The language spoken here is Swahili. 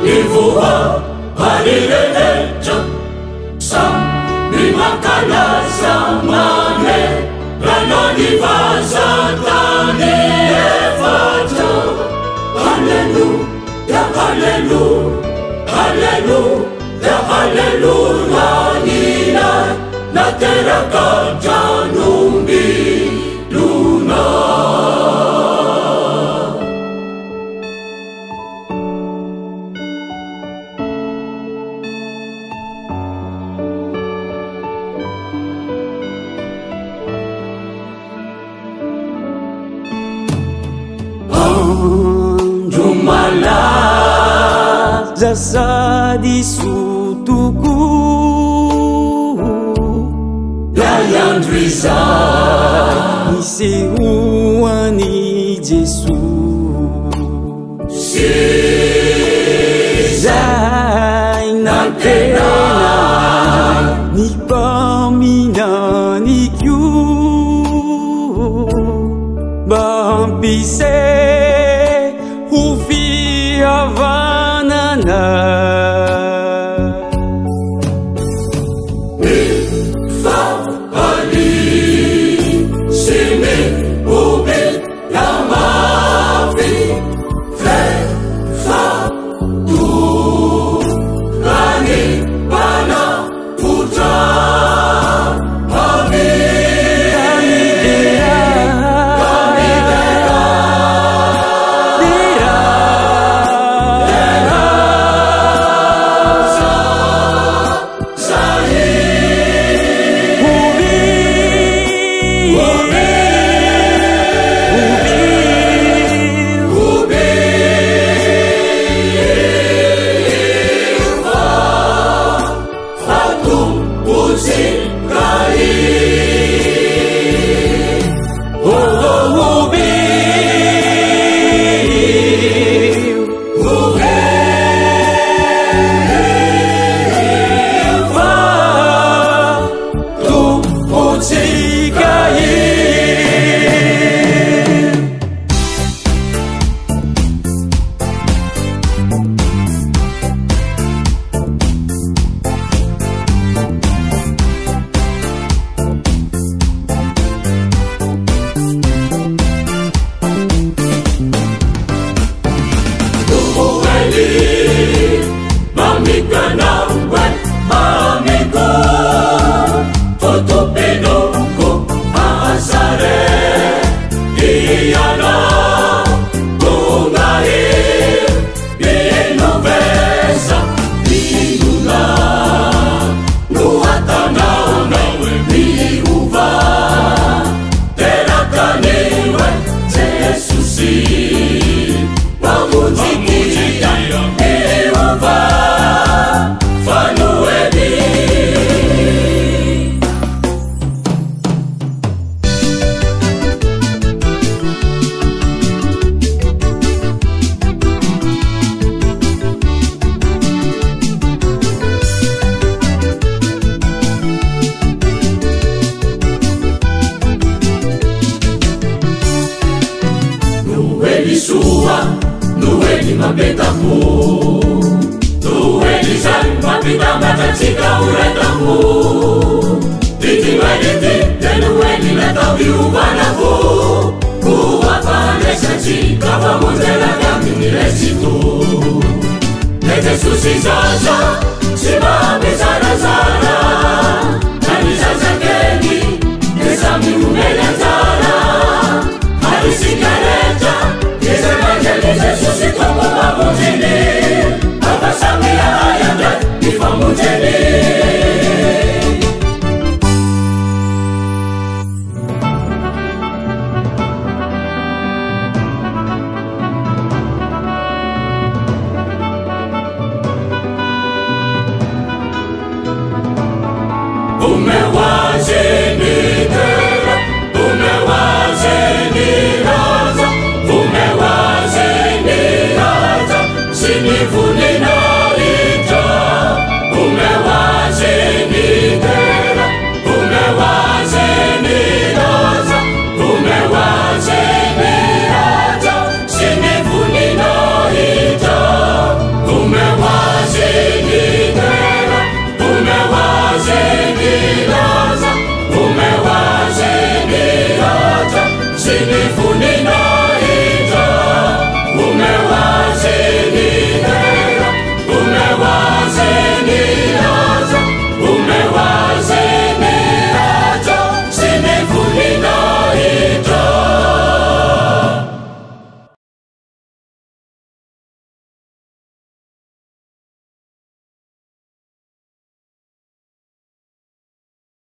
Ivuha harireheja Sam mimakala zamane Ranoni vazatani evaja Hallelujah, hallelujah, hallelujah, hallelujah Nina nateraka janumbi luna Jumala Jasa di sutuku Layang Driza Isiuani Jesu Zai Nantena Ni pamina ni kyu Bampise Ufi Havanana Mifa Ali Simi Ubi Yamafi Fefa Tu Rani Bana Putra Amin Nuheli mapetamu Nuheli san mapita matatsika uratamu Ditimbaliti tenuheli natawi ubanaku Kuwafanesati kapamonzela kami nilesitu Nete susi zaza